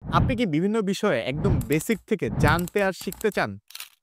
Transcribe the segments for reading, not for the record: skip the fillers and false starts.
আপনি কি বিভিন্ন বিষয়ে একদম বেসিক থেকে জানতে আর শিখতে চান?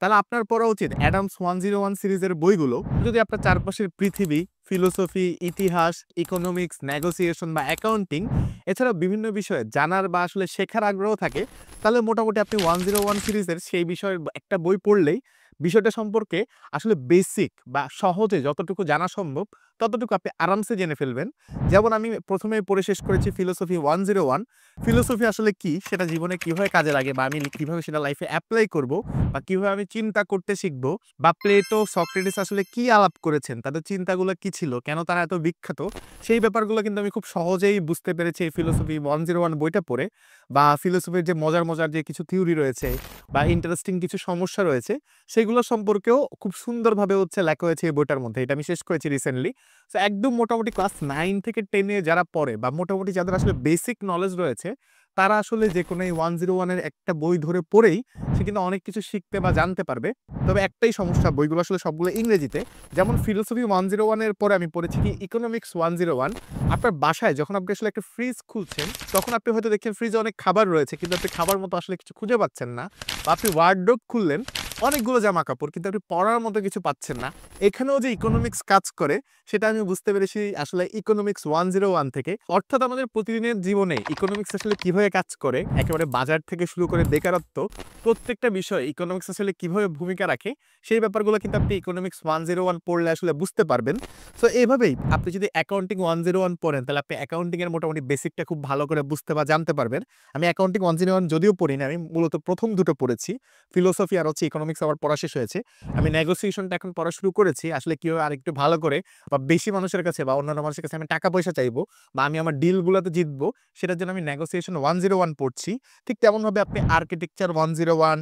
তাহলে আপনার পড়া উচিত অ্যাডামস 101 সিরিজের বইগুলো। যদি আপনার চারপাশের পৃথিবী, ফিলোসফি, ইতিহাস, ইকোনমিক্স, নেগোসিয়েশন বা অ্যাকাউন্টিং এছাড়াও বিভিন্ন বিষয়ে জানার বা আসলে শেখার আগ্রহ থাকে, তাহলে মোটামুটি আপনি 101 সিরিজের সেই বিষয়ের একটা বই পড়লেই বিষয়টা সম্পর্কে আসলে বেসিক বা সহজে যতটুকু জানা সম্ভব ততটুকু আপনি আরামসে জেনে ফেলবেন। যেমন আমি ১ম এই পড়ে শেষ করেছি ফিলোসফি 101। ফিলোসফি আসলে কি? সেটা জীবনে কিভাবে কাজে লাগে বা আমি কিভাবে সেটা লাইফে এপ্লাই করব বা কিভাবে আমি চিন্তা করতে শিখবো বা প্লেটো, সক্রেটিস আসলে কি আলাপ করেছেন? তাদের চিন্তাগুলো কি ছিল? কেন তারা এত বিখ্যাত? সেই ব্যাপারগুলো কিন্তু আমি খুব সহজেই বুঝতে পেরেছি এই ফিলোসফি 101 বইটা পড়ে। বা ফিলোসফির যে মজার যে কিছু থিওরি রয়েছে বা ইন্টারেস্টিং কিছু সমস্যা রয়েছে, সেগুলো সম্পর্কেও খুব সুন্দরভাবে লেখা হয়েছে এই বইটার মধ্যে। এটা আমি শেষ করেছি রিসেন্টলি। সো একদম মোটামুটি ক্লাস 9 থেকে 10 এ যারা পড়ে বা মোটামুটি যাদের আসলে বেসিক নলেজ রয়েছে, তারা আসলে যেকোনো এই 101 এর একটা বই ধরে পড়েই সে কিন্তু অনেক কিছু শিখতে বা জানতে পারবে। তবে একটাই সমস্যা, বইগুলো আসলে সবগুলো ইংরেজিতে। যেমন ফিলোসফি 101 এর পরে আমি পড়েছি কি ইকোনমিক্স 101। আপনার বাসায় যখন আপনি আসলে একটা ফ্রিজ খুলছেন, তখন আপনি হয়তো দেখছেন ফ্রিজে অনেক খাবার রয়েছে কিন্তু আপনি খাবার মতো আসলে কিছু খুঁজে পাচ্ছেন না। বা আপনি ওয়ারড্রোব খুললেন, অনেকগুলো জামাকাপড় কিন্তু আপনি পরার মতো কিছু পাচ্ছেন না। এখানেও যে ইকোনমিক্স কাজ করে সেটা আমি বুঝতে পেরেছি আসলে ইকোনমিক্স 101 থেকে। অর্থাৎ আমাদের প্রতিদিনের জীবনে ইকোনমিক্স আসলে কিভাবে কাজ করে, একেবারে বাজার থেকে শুরু করে বেকারত্ব, প্রত্যেকটা বিষয়ে ইকোনমিক্স আসলে কিভাবে ভূমিকা রাখে, সেই ব্যাপারগুলো কিন্তু আপনি ইকোনমিক্স 101 পড়লে আসলে বুঝতে পারবেন। সো এভাবেই আপনি যদি অ্যাকাউন্টিং 101 পড়েন, তাহলে আপনি অ্যাকাউন্টিং এর মোটামুটি বেসিকটা খুব ভালো করে বুঝতে বা জানতে পারবেন। আমি অ্যাকাউন্টিং 101 যদিও পড়িনি, আমি মূলত ১ম দুটো পড়েছি। ফিলোসফি আর ইকোনমিক্স আমার পড়া শেষ হয়েছে। আমি নেগোসিয়েশনটা এখন পড়া শুরু করেছি। আসলে কিভাবে আরেকটু ভালো করে বা বেশি মানুষের কাছে বা অন্যান্য মানুষের কাছে আমি টাকা পয়সা চাইবো বা আমি আমার ডিল গুলাতে জিতবো, সেটার জন্য আমি নেগোসিয়েশন 101 পড়ছি। ঠিক তেমনভাবে আপনি আর্কিটেকচার 101,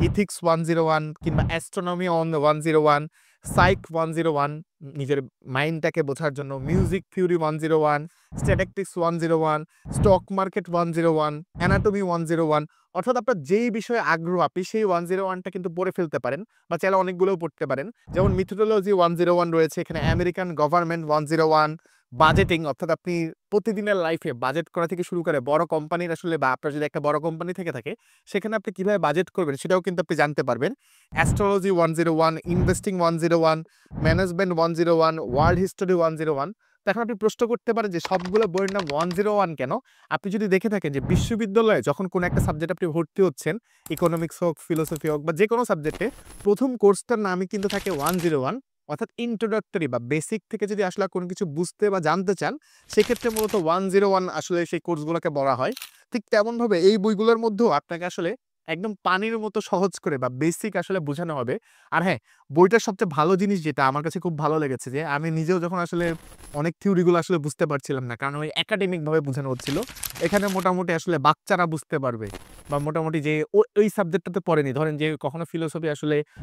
ইথিক্স 101 কিংবা অ্যাস্ট্রোনমি 101, সাইক 101 নিজের মাইন্ডটাকে বোঝার জন্য, music theory 101, statistics 101, stock market 101, anatomy 101। অর্থাৎ আপনার যেই বিষয়ে আগ্রহ আপনি সেই 101 টা কিন্তু পড়ে ফেলতে পারেন বা চাইলে অনেকগুলোও পড়তে পারেন। যেমন মিথোডোলজি 101 রয়েছে, এখানে আমেরিকান গভর্নমেন্ট 101, বাজেটিং অর্থাৎ আপনি প্রতিদিনের লাইফে বাজেট করা থেকে শুরু করে বড় কোম্পানির আসলে বা আপনার যদি একটা বড় কোম্পানি থেকে থাকে, সেখানে আপনি কিভাবে বাজেট করবেন সেটাও কিন্তু আপনি জানতে পারবেন। Astrology 101, investing 101, management 101, world history 101। তো এখন আপনি প্রশ্ন করতে পারেন যে সবগুলো বইয়ের নাম 101 কেন? আপনি যদি দেখে থাকেন যে বিশ্ববিদ্যালয়ে যখন কোনো একটা সাবজেক্ট আপনি ভর্তি হচ্ছেন, ইকোনমিক্স হোক, ফিলোসফি হোক বা যেকোনো সাবজেক্টে, ১ম কোর্সটার নামই কিন্তু থাকে 101। অর্থাৎ ইন্ট্রোডাক্টরি বা বেসিক থেকে যদি আসলে কোনো কিছু বুঝতে বা জানতে চান, সেক্ষেত্রে মূলত 101 আসলে সেই কোর্সগুলোকে বলা হয়। ঠিক তেমনভাবে এই বইগুলোর মধ্যেও আপনাকে আসলে একদম পানির মতো সহজ করে বা বেসিক আসলে বোঝানো হবে। আর হ্যাঁ, বইটার সবচেয়ে ভালো জিনিস যেটা আমার কাছে খুব ভালো লেগেছে যে আমি নিজেও যখন আসলে অনেক থিওরি গুলো আসলে বুঝতে পারছিলাম না। কারণ ওই একাডেমিক ভাবে বোঝানো হচ্ছিল। এখানে মোটামুটি আসলে বাচ্চারা বুঝতে পারবে বা মোটামুটি যে ওই সাবজেক্টটাতে পড়েনি। ধরেন যে কখনো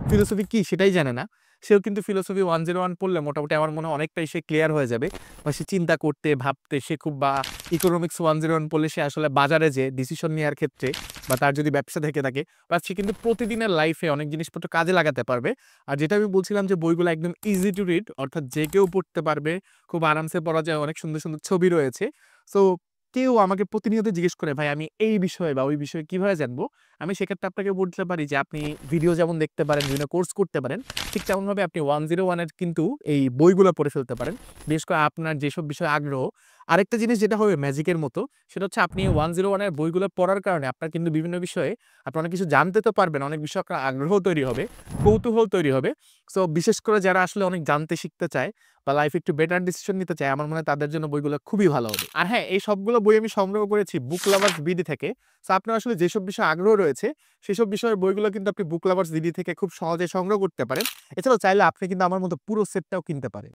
ফিলোসফি কি সেটাই জানে না। সেও কিন্তু ফিলোসফি 101 পড়লে মোটামুটি আমার মনে হয় অনেকটাই সে ক্লিয়ার হয়ে যাবে। বা সে চিন্তা করতে, ভাবতে সে খুব বা ইকোনমিক্স 101 পড়লে সে আসলে বাজারে যেয়ে ডিসিশন নেয়ার ক্ষেত্রে বা তার যদি ব্যবসা থেকে থাকে বা সে কিন্তু প্রতিদিনের লাইফে অনেক জিনিসপত্র কাজে লাগাতে পারবে। আর যেটা আমি বলছিলাম যে বইগুলো একদম ইজি টু রিড অর্থাৎ যে কেউ পড়তে পারবে। খুব আরামসে পড়া যায়। অনেক সুন্দর ছবি রয়েছে। সো কেউ আমাকে প্রতিনিয়ত জিজ্ঞেস করে, "ভাই আমি এই বিষয়ে বা ওই বিষয়ে কিভাবে জানবো?" আমি সেক্ষেত্রে আপনাকে বলতে পারি যে আপনি ভিডিও যেমন দেখতে পারেন, বিভিন্ন কোর্স করতে পারেন। ঠিক তেমনভাবে আপনি 101 এর কিন্তু এই বইগুলো পড়ে ফেলতে পারেন। বিশেষ করে আপনার যেসব বিষয়ে আগ্রহ। আরেকটা জিনিস যেটা হবে ম্যাজিকের মতো, সেটা হচ্ছে আপনি 101 এর বইগুলো পড়ার কারণে আপনার কিন্তু বিভিন্ন বিষয়ে আপনি অনেক কিছু জানতে তো পারবেন। অনেক বিষয়ে আপনার আগ্রহ তৈরি হবে, কৌতূহল তৈরি হবে। সো বিশেষ করে যারা আসলে অনেক জানতে শিখতে চায় বা লাইফে একটু বেটার ডিসিশন নিতে চায়, আমার মনে হয় তাদের জন্য বইগুলো খুবই ভালো হবে। আর হ্যাঁ, এই সবগুলো বই আমি সংগ্রহ করেছি বুক লাভার্স বিডি থেকে। সো আপনার আসলে যেসব বিষয়ে আগ্রহ রয়েছে, সেসব বিষয়ের বইগুলো কিন্তু আপনি বুক লাভার্স বিডি থেকে খুব সহজে সংগ্রহ করতে পারেন। এছাড়াও চাইলে আপনি কিন্তু আমার মতো পুরো সেটটাও কিনতে পারেন।